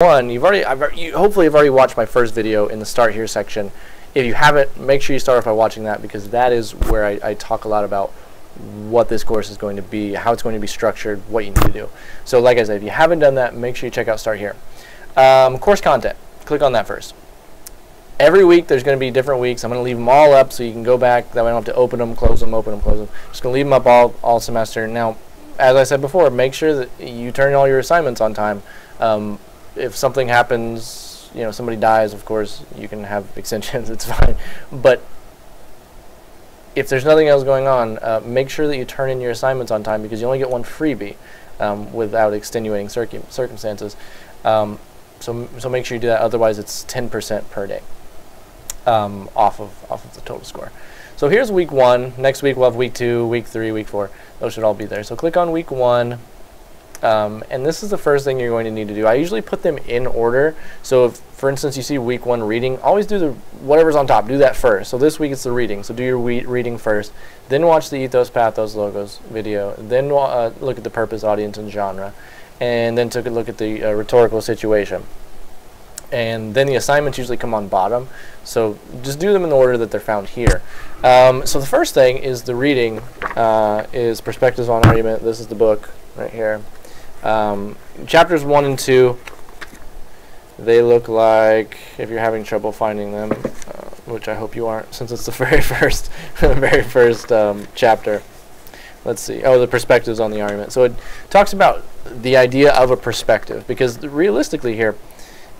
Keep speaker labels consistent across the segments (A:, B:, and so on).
A: One, you hopefully have already watched my first video in the Start Here section. If you haven't, make sure you start off by watching that, because that is where I talk a lot about what this course is going to be, how it's going to be structured, what you need to do. So like I said, if you haven't done that, make sure you check out Start Here. Course content, click on that first. Every week there's going to be different weeks. I'm going to leave them all up so you can go back. That way I don't have to open them, close them, open them, close them. Just going to leave them up all semester. Now, as I said before, make sure that you turn all your assignments on time. If something happens, you know, somebody dies, of course, you can have extensions, it's fine. But if there's nothing else going on, make sure that you turn in your assignments on time, because you only get one freebie without extenuating circumstances. So make sure you do that, otherwise it's 10% per day off of the total score. So here's week 1. Next week we'll have week 2, week 3, week 4. Those should all be there. So click on week 1. And this is the first thing you're going to need to do. I usually put them in order. So if, for instance, you see week 1 reading, always do whatever's on top. Do that first. So this week it's the reading. So do your reading first. Then watch the Ethos, Pathos, Logos video. Then look at the purpose, audience, and genre. And then take a look at the rhetorical situation. And then the assignments usually come on bottom. So just do them in the order that they're found here. So the first thing is the reading is Perspectives on Argument. This is the book right here. Chapters 1 and 2, they look like, if you're having trouble finding them, which I hope you aren't, since it's the very first chapter. Let's see. Oh, the perspectives on the argument. So it talks about the idea of a perspective, because realistically here,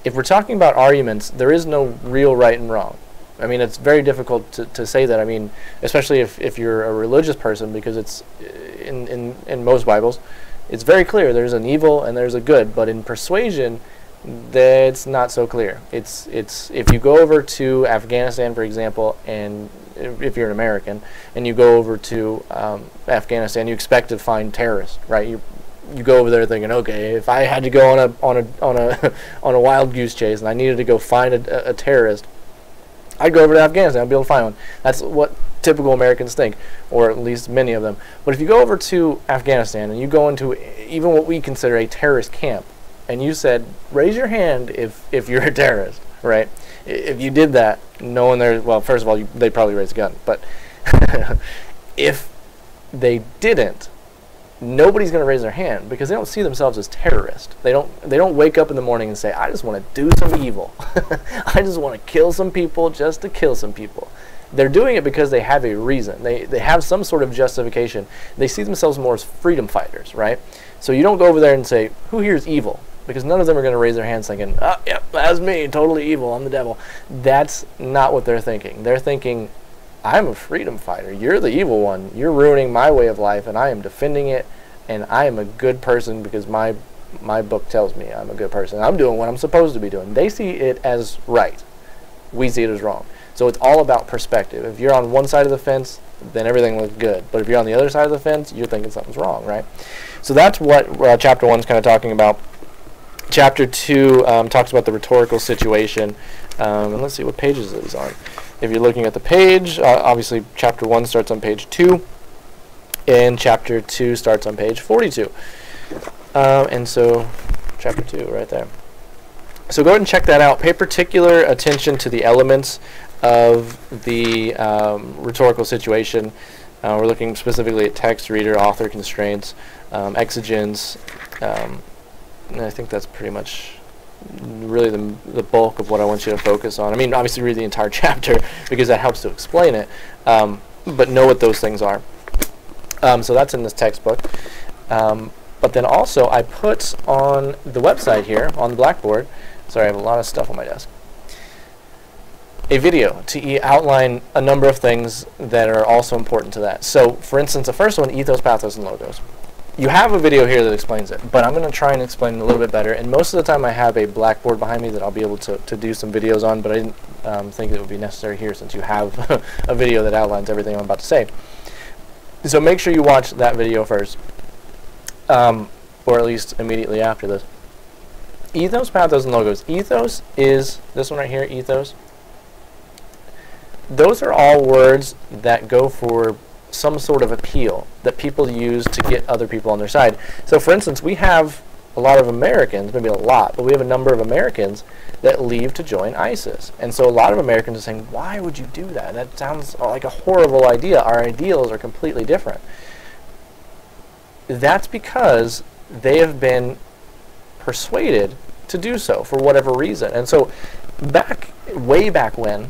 A: if we're talking about arguments, there is no real right and wrong. I mean, it's very difficult to say that. I mean, especially if you're a religious person, because it's in most Bibles, it's very clear there's an evil and there's a good. But in persuasion, that's not so clear. It's if you go over to Afghanistan, for example, and if you're an American and you go over to Afghanistan, you expect to find terrorists, right? You go over there thinking, okay, if I had to go on a wild goose chase and I needed to go find a terrorist, I'd go over to Afghanistan. I'd be able to find one. That's what typical Americans think, or at least many of them. But if you go over to Afghanistan and you go into even what we consider a terrorist camp, and you said, raise your hand if you're a terrorist, right? If you did that, no one there, well, first of all, they'd probably raise a gun. But if they didn't, nobody's going to raise their hand, because they don't see themselves as terrorists. They don't wake up in the morning and say, I just want to do some evil. I just want to kill some people just to kill some people. They're doing it because they have a reason. They have some sort of justification. They see themselves more as freedom fighters, right? So you don't go over there and say, who here is evil? Because none of them are going to raise their hands thinking, oh, yep, that's me, totally evil, I'm the devil. That's not what they're thinking. They're thinking, I'm a freedom fighter. You're the evil one. You're ruining my way of life, and I am defending it, and I am a good person because my book tells me I'm a good person. I'm doing what I'm supposed to be doing. They see it as right. We see it as wrong. So it's all about perspective. If you're on one side of the fence, then everything looks good. But if you're on the other side of the fence, you're thinking something's wrong, right? So that's what Chapter 1 is kind of talking about. Chapter 2 talks about the rhetorical situation. And let's see what pages it is on. If you're looking at the page, obviously Chapter 1 starts on page 2, and Chapter 2 starts on page 42. And so Chapter 2 right there. So go ahead and check that out. Pay particular attention to the elements of the rhetorical situation. We're looking specifically at text, reader, author constraints, exegenes, and I think that's pretty much really the bulk of what I want you to focus on. I mean, obviously read the entire chapter because that helps to explain it, but know what those things are. So that's in this textbook. But then also I put on the website here, on the Blackboard, sorry, I have a lot of stuff on my desk, a video to outline a number of things that are also important to that. So, for instance, the first one, Ethos, Pathos, and Logos. You have a video here that explains it, but I'm going to try and explain it a little bit better. And most of the time I have a Blackboard behind me that I'll be able to do some videos on, but I didn't think it would be necessary here since you have a video that outlines everything I'm about to say. So make sure you watch that video first, or at least immediately after this. Ethos, Pathos, and Logos. Ethos is this one right here, ethos. Those are all words that go for some sort of appeal that people use to get other people on their side. So for instance, we have a lot of Americans, maybe a lot, but we have a number of Americans that leave to join ISIS. And so a lot of Americans are saying, why would you do that? That sounds like a horrible idea. Our ideals are completely different. That's because they have been persuaded to do so for whatever reason. And so way back when,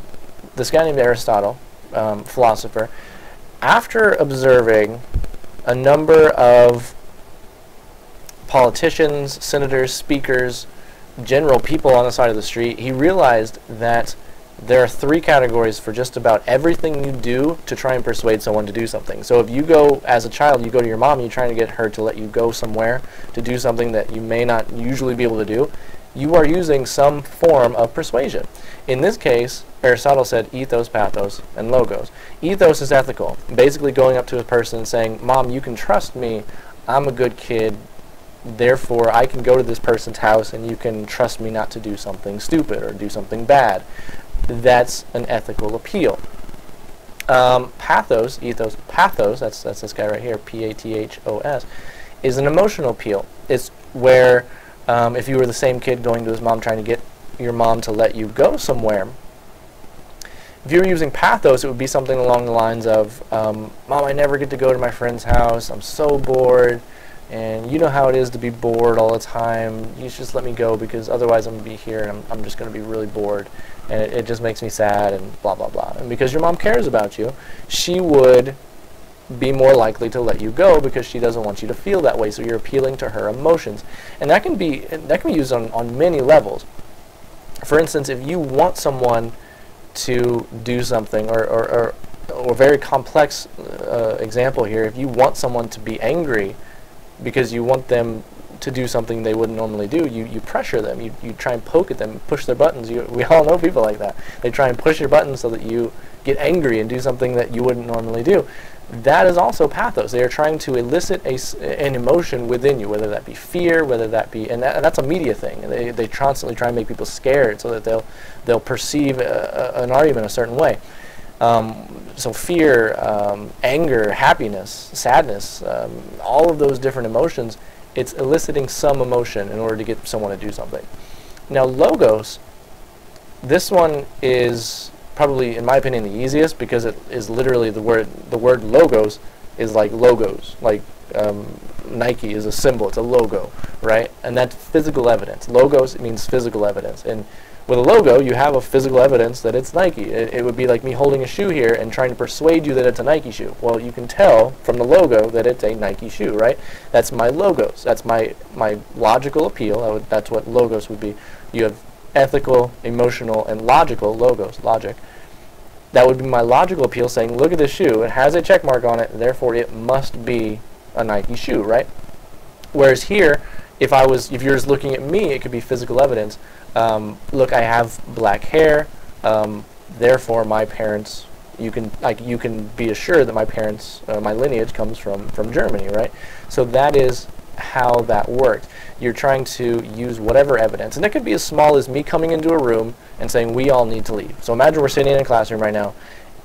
A: this guy named Aristotle, philosopher, after observing a number of politicians, senators, speakers, general people on the side of the street, he realized that there are three categories for just about everything you do to try and persuade someone to do something. So if you go, as a child, you go to your mom, you're trying to get her to let you go somewhere to do something that you may not usually be able to do, you are using some form of persuasion. In this case, Aristotle said ethos, pathos, and logos. Ethos is ethical, basically going up to a person and saying, Mom, you can trust me, I'm a good kid, therefore I can go to this person's house and you can trust me not to do something stupid or do something bad. That's an ethical appeal. Pathos, ethos, pathos, that's this guy right here, P-A-T-H-O-S, is an emotional appeal. It's where if you were the same kid going to his mom trying to get your mom to let you go somewhere, if you were using pathos, it would be something along the lines of, Mom, I never get to go to my friend's house, I'm so bored, and you know how it is to be bored all the time, you should just let me go because otherwise I'm going to be here and I'm just going to be really bored, and it just makes me sad and blah blah blah. And because your mom cares about you, she would be more likely to let you go because she doesn't want you to feel that way, so you're appealing to her emotions. And that can be used on many levels. For instance, if you want someone to do something, or a very complex example here, if you want someone to be angry because you want them to do something they wouldn't normally do, you pressure them, you try and poke at them, push their buttons. We all know people like that. They try and push your buttons so that you get angry and do something that you wouldn't normally do. That is also pathos. They are trying to elicit an emotion within you, whether that be fear, whether that be, and that's a media thing. They constantly try and make people scared so that they'll perceive an argument a certain way. So fear, anger, happiness, sadness, all of those different emotions, it's eliciting some emotion in order to get someone to do something. Now logos, this one is probably, in my opinion, the easiest because it is literally the word logos is like logos, like Nike is a symbol, it's a logo, right? And that's physical evidence. Logos means physical evidence, and with a logo you have a physical evidence that it's Nike. It would be like me holding a shoe here and trying to persuade you that it's a Nike shoe. Well, you can tell from the logo that it's a Nike shoe, right? That's my logos. That's my logical appeal. That's what logos would be. You have ethical, emotional, and logical logos, logic. That would be my logical appeal, saying, look at this shoe, it has a check mark on it, therefore it must be a Nike shoe, right? Whereas here, if you're just looking at me, it could be physical evidence. Look, I have black hair, therefore my parents, you can be assured that my parents, my lineage comes from Germany, right? So that is how that worked. You're trying to use whatever evidence, and it could be as small as me coming into a room and saying we all need to leave. So imagine we're sitting in a classroom right now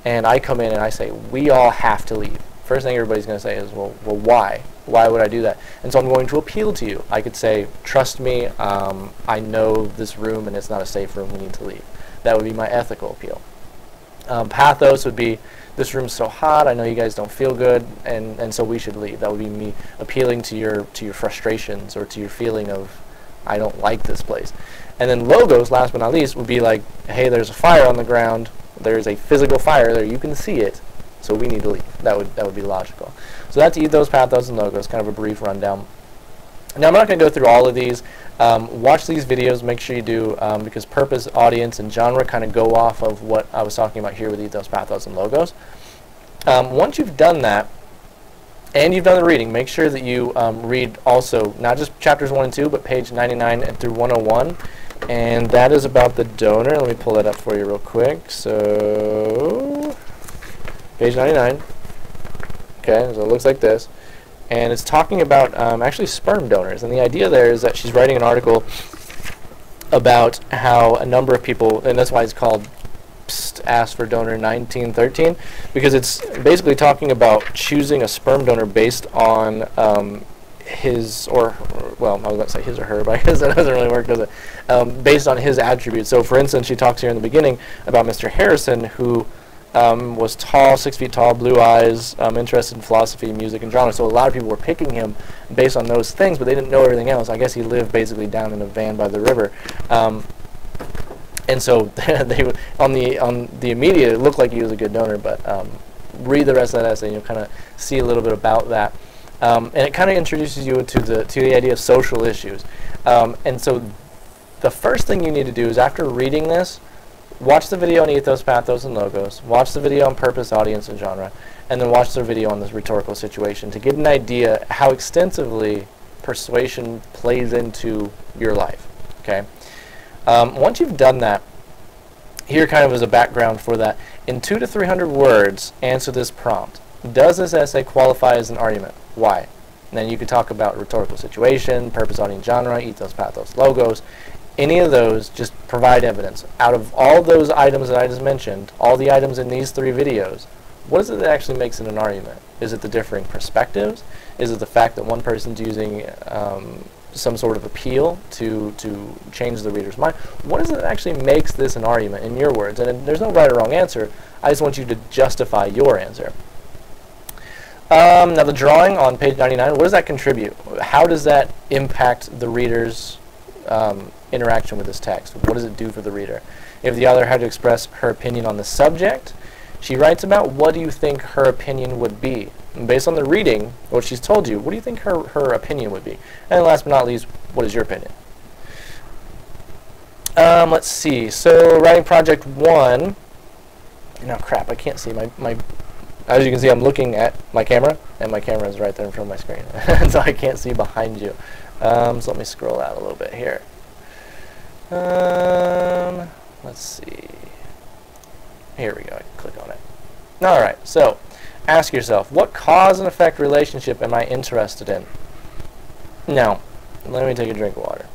A: and I come in and I say we all have to leave. First thing everybody's going to say is, well why would I do that? And so I'm going to appeal to you. I could say, trust me, I know this room and it's not a safe room, we need to leave. That would be my ethical appeal. Pathos would be, this room's so hot, I know you guys don't feel good, and so we should leave. That would be me appealing to your frustrations or to your feeling of, I don't like this place. And then logos, last but not least, would be like, hey, there's a fire on the ground, there's a physical fire there, you can see it, so we need to leave. That would be logical. So that's ethos, pathos, and logos, kind of a brief rundown. Now I'm not going to go through all of these. Watch these videos, make sure you do, because purpose, audience, and genre kind of go off of what I was talking about here with ethos, pathos, and logos. Once you've done that, and you've done the reading, make sure that you read also, not just chapters 1 and 2, but page 99 and through 101. And that is about the donor. Let me pull that up for you real quick. So, page 99. Okay, so it looks like this. And it's talking about actually sperm donors. And the idea there is that she's writing an article about how a number of people, and that's why it's called Ask for Donor 1913, because it's basically talking about choosing a sperm donor based on his, or well, I was going to say his or her, but I guess that doesn't really work, does it? Based on his attributes. So, for instance, she talks here in the beginning about Mr. Harrison, who was tall, 6 feet tall, blue eyes, interested in philosophy, music, and drama. So a lot of people were picking him based on those things, but they didn't know everything else. I guess he lived basically down in a van by the river. And so they on the immediate, it looked like he was a good donor, but read the rest of that essay and you'll kind of see a little bit about that. And it kind of introduces you to the idea of social issues. And so the first thing you need to do is, after reading this, watch the video on ethos, pathos, and logos, watch the video on purpose, audience, and genre, and then watch the video on this rhetorical situation to get an idea how extensively persuasion plays into your life. Okay. Once you've done that, here kind of as a background for that, in 200 to 300 words, answer this prompt. Does this essay qualify as an argument? Why? And then you could talk about rhetorical situation, purpose, audience, genre, ethos, pathos, logos. Any of those, just provide evidence. Out of all those items that I just mentioned, all the items in these 3 videos, what is it that actually makes it an argument? Is it the differing perspectives? Is it the fact that one person's using some sort of appeal to change the reader's mind? What is it that actually makes this an argument, in your words? And there's no right or wrong answer. I just want you to justify your answer. Now the drawing on page 99, what does that contribute? How does that impact the reader's interaction with this text? What does it do for the reader? If the author had to express her opinion on the subject, she writes about, what do you think her opinion would be? And based on the reading, what she's told you, what do you think her opinion would be? And last but not least, what is your opinion? Let's see. So writing project 1. Now crap, I can't see my as you can see, I'm looking at my camera, and my camera is right there in front of my screen. So I can't see behind you. So let me scroll out a little bit here. Let's see. Here we go. I can click on it. All right. So ask yourself, what cause and effect relationship am I interested in? Now, let me take a drink of water.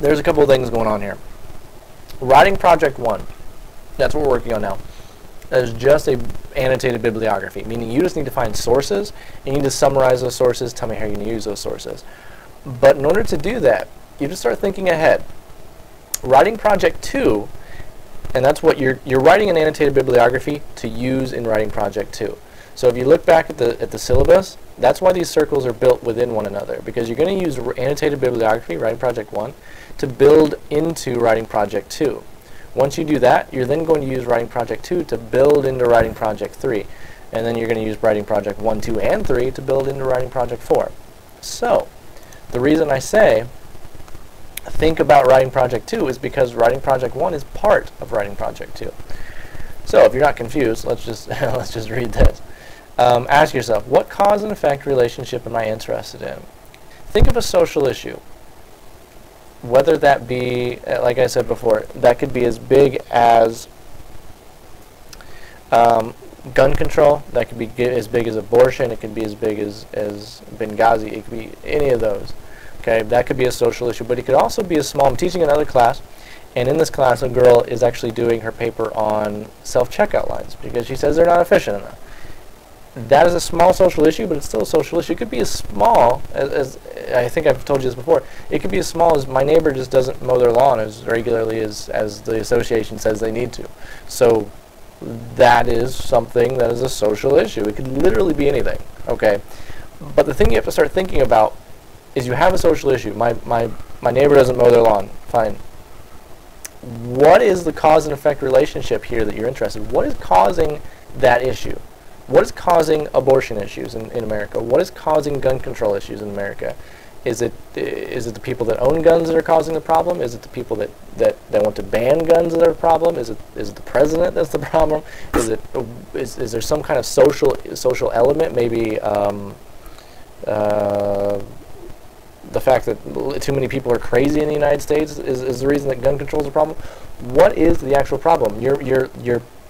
A: There's a couple of things going on here. Writing project 1. That's what we're working on now. That is just a annotated bibliography, meaning you just need to find sources, and you need to summarize those sources, tell me how you're going to use those sources. But in order to do that, you just start thinking ahead. Writing project 2, and that's what you're writing an annotated bibliography to use in writing project 2. So if you look back at the syllabus, that's why these circles are built within one another, because you're going to use annotated bibliography, writing project 1, to build into writing project 2. Once you do that, you're then going to use writing project 2 to build into writing project 3. And then you're going to use writing project 1, 2, and 3 to build into writing project 4. So, the reason I say think about writing project 2 is because writing project 1 is part of writing project 2. So, if you're not confused, let's just let's just read this. Ask yourself, what cause and effect relationship am I interested in? Think of a social issue. Whether that be, like I said before, that could be as big as gun control, that could be as big as abortion, it could be as big as Benghazi, it could be any of those. Okay, that could be a social issue, but it could also be a small. I'm teaching another class, and in this class a girl is actually doing her paper on self-checkout lines because she says they're not efficient enough. That is a small social issue, but it's still a social issue. It could be as small as I think I've told you this before. It could be as small as my neighbor just doesn't mow their lawn as regularly as the association says they need to. So that is something that is a social issue. It could literally be anything. Okay, but the thing you have to start thinking about is you have a social issue. My neighbor doesn't mow their lawn. Fine. What is the cause and effect relationship here that you're interested in? What is causing that issue? What is causing abortion issues in America? What is causing gun control issues in America? Is it the people that own guns that are causing the problem? Is it the people that want to ban guns that are the problem? Is it the president that's the problem? Is there some kind of social element? Maybe the fact that too many people are crazy in the United States is the reason that gun control is a problem. What is the actual problem? Your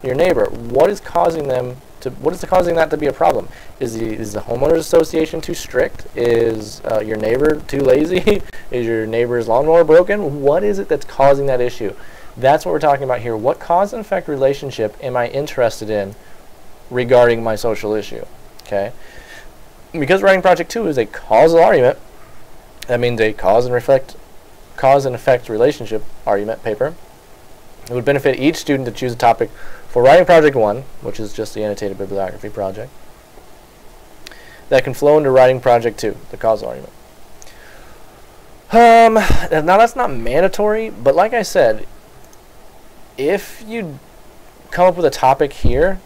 A: neighbor. What is causing them? What is causing that to be a problem? Is the homeowners association too strict? Is your neighbor too lazy? Is your neighbor's lawnmower broken? What is it that's causing that issue? That's what we're talking about here. What cause and effect relationship am I interested in regarding my social issue? Okay. Because writing project 2 is a causal argument, that means a cause and effect relationship argument paper. It would benefit each student to choose a topic for writing project 1, which is just the annotated bibliography project, that can flow into writing project 2, the causal argument. Now that's not mandatory, but like I said, if you come up with a topic here,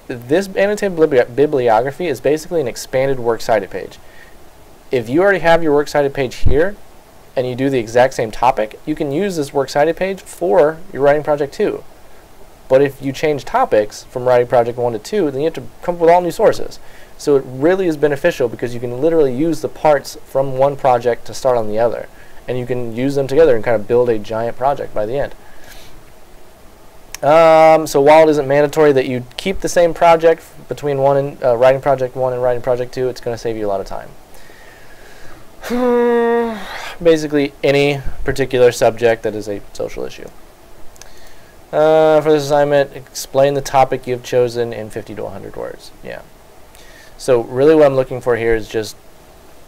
A: this annotated bibliography is basically an expanded works cited page. If you already have your works cited page here, and you do the exact same topic, you can use this works cited page for your writing project 2. But if you change topics from writing project 1 to 2, then you have to come up with all new sources. So it really is beneficial because you can literally use the parts from one project to start on the other. And you can use them together and kind of build a giant project by the end. So while it isn't mandatory that you keep the same project between writing project 1 and writing project 2, it's going to save you a lot of time. Basically any particular subject that is a social issue. For this assignment, explain the topic you've chosen in 50 to 100 words. Yeah. So really what I'm looking for here is just,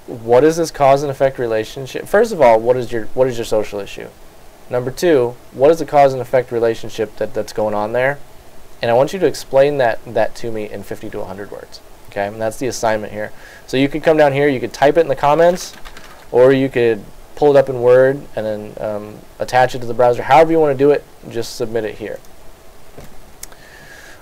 A: what is this cause and effect relationship? First of all, what is your social issue? Number 2, what is the cause and effect relationship that's going on there? And I want you to explain that to me in 50 to 100 words. Okay, and that's the assignment here. So you could come down here, you could type it in the comments, or you could pull it up in Word and then attach it to the browser. However you want to do it, just submit it here.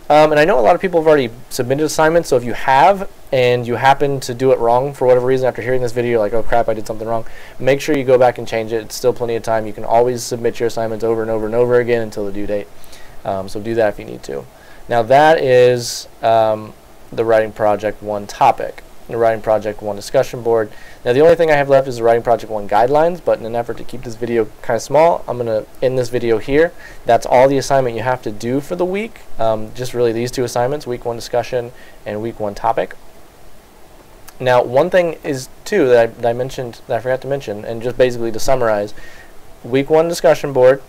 A: And I know a lot of people have already submitted assignments, so if you have and you happen to do it wrong for whatever reason after hearing this video, like, oh crap, I did something wrong, make sure you go back and change it. It's still plenty of time. You can always submit your assignments over and over and over again until the due date. So do that if you need to. Now that is the Writing Project 1 topic, the Writing Project 1 discussion board. Now the only thing I have left is the Writing Project 1 guidelines, but in an effort to keep this video kind of small, I'm going to end this video here. That's all the assignment you have to do for the week. Just really these 2 assignments, week 1 discussion and week 1 topic. Now one thing is too that I mentioned, that I forgot to mention, and just basically to summarize, week 1 discussion board,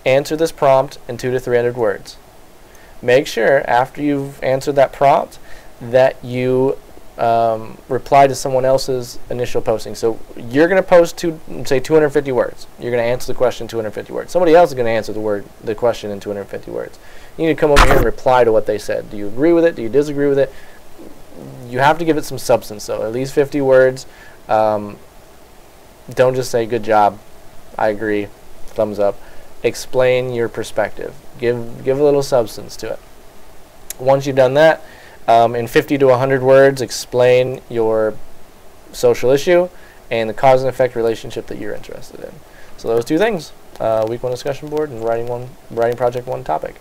A: answer this prompt in 200 to 300 words. Make sure after you've answered that prompt that you reply to someone else's initial posting. So you're going to post say 250 words. You're going to answer the question in 250 words. Somebody else is going to answer the question in 250 words. You need to come over here and reply to what they said. Do you agree with it? Do you disagree with it? You have to give it some substance, though. At least 50 words. Don't just say good job, I agree, thumbs up. Explain your perspective. Give a little substance to it. Once you've done that, in 50 to 100 words, explain your social issue and the cause and effect relationship that you're interested in. So those 2 things, week 1 discussion board and writing project 1 topic.